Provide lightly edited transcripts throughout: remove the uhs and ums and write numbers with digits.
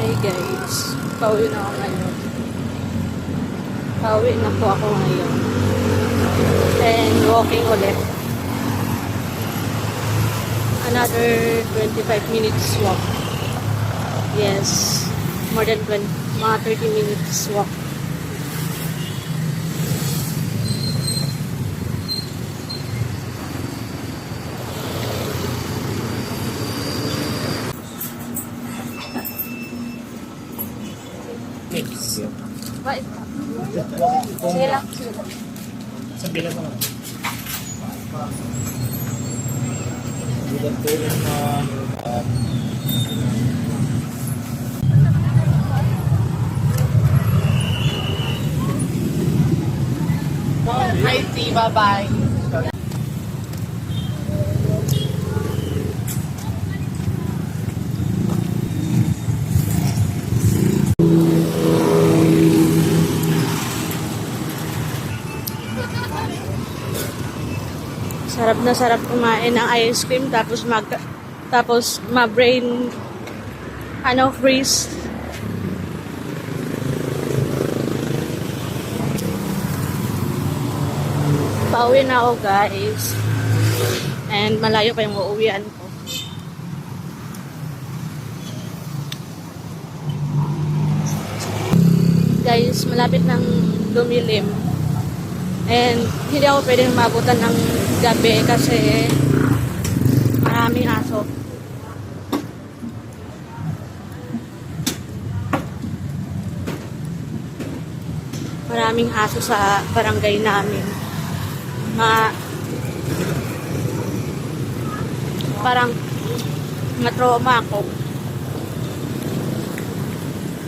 Hi guys, pauwi na ako ngayon. Pauwi na po ako ngayon. And walking ulit. Another 25 minutes walk. Yes, more than 20, mga 30 minutes walk. Bakit? Sige lang. Sabi lang naman. Tulad na Hi, T. Bye-bye. Sarap na sarap kumain ng ice cream tapos ma-brain freeze. Pauwi na ako guys. And malayo pa yung uuwian ko. Guys, malapit nang lumilim. And hindi ako pwedeng mabutan ng gabi kasi maraming aso. Maraming aso sa barangay namin. Parang na-trauma ako.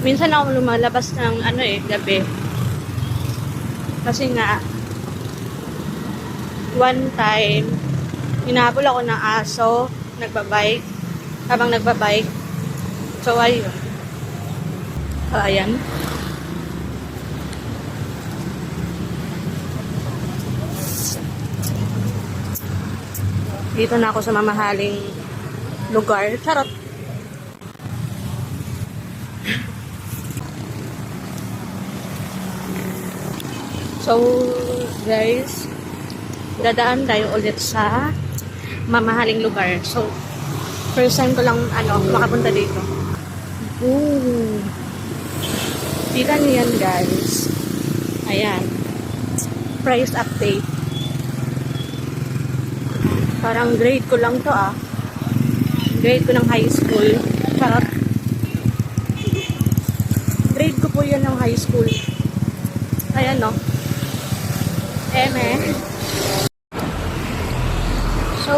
Minsan ako lumalabas ng gabi. Kasi nga one time, hinabol ako ng aso, habang nagbabike. So, ayun. Ayan. Dito na ako sa mamahaling lugar. Charot. So, guys, dadaan tayo ulit sa mamahaling lugar. So, first time ko lang makapunta dito. Ooh. Tira niyo yan, guys. Ayan. Price update. Parang grade ko lang to Grade ko ng high school. Charot. Grade ko po yan ng high school. Ayan, no? So,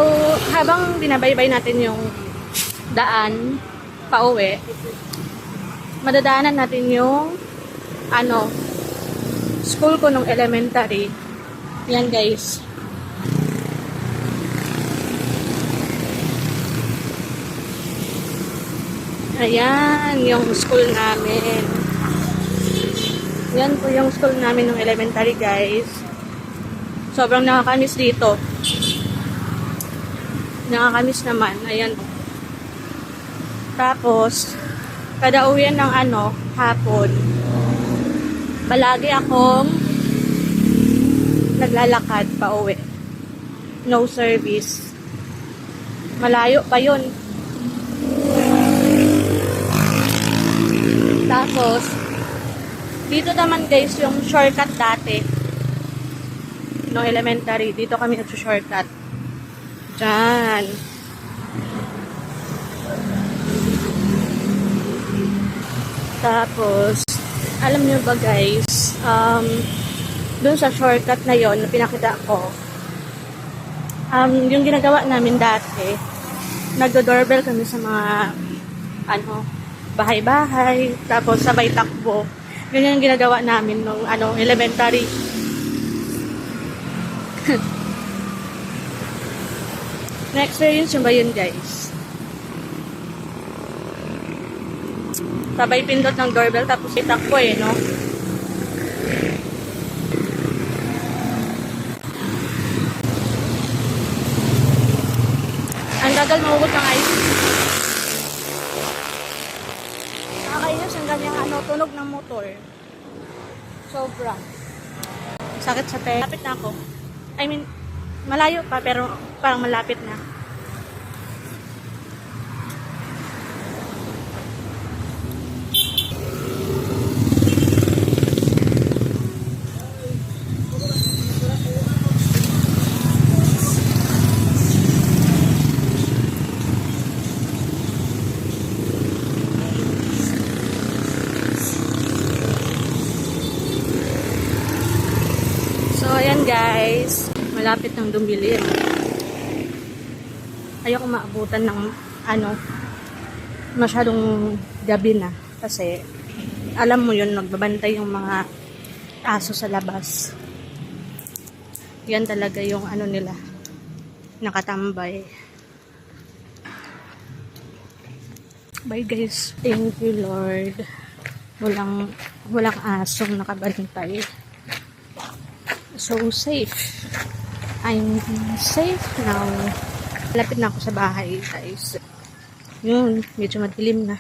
habang binabaybay natin yung daan pauwi, madadaanan natin yung school ko nung elementary. Yan, guys. Ayan, yung school namin. Yan po yung school namin nung elementary, guys. Sobrang nakakamiss dito. Nakakamiss naman. Ayan. Tapos, kada uwian ng hapon, palagi akong naglalakad pa uwi. No service. Malayo pa yun. Tapos, dito naman guys yung shortcut dati. No elementary. Dito kami nag-shortcut. Diyan. Tapos, alam niyo ba guys, dun sa shortcut na yon na pinakita ko, yung ginagawa namin dati, nagdo-doorbell kami sa mga bahay-bahay, tapos sabay takbo. Ganyan yung ginagawa namin nung elementary. Na-experience yung ba yun, guys? Sabay pindot ng doorbell, tapos itakbo no? Ang gagal mahugot ng ice. Nakakainis tunog ng motor. Sobra. Sakit sa te. Malapit na ako. I mean, malayo pa pero parang malapit na. So, ayan guys. Malapit ng dumilim. Ayoko maabutan ng masyadong gabi na. Kasi, alam mo yun, nagbabantay yung mga aso sa labas. Yan talaga yung nila. Nakatambay. Bye guys. Thank you Lord. Walang asong nakabantay. So safe. I'm safe now. Lapit na ako sa bahay guys. Yun, medyo madilim na.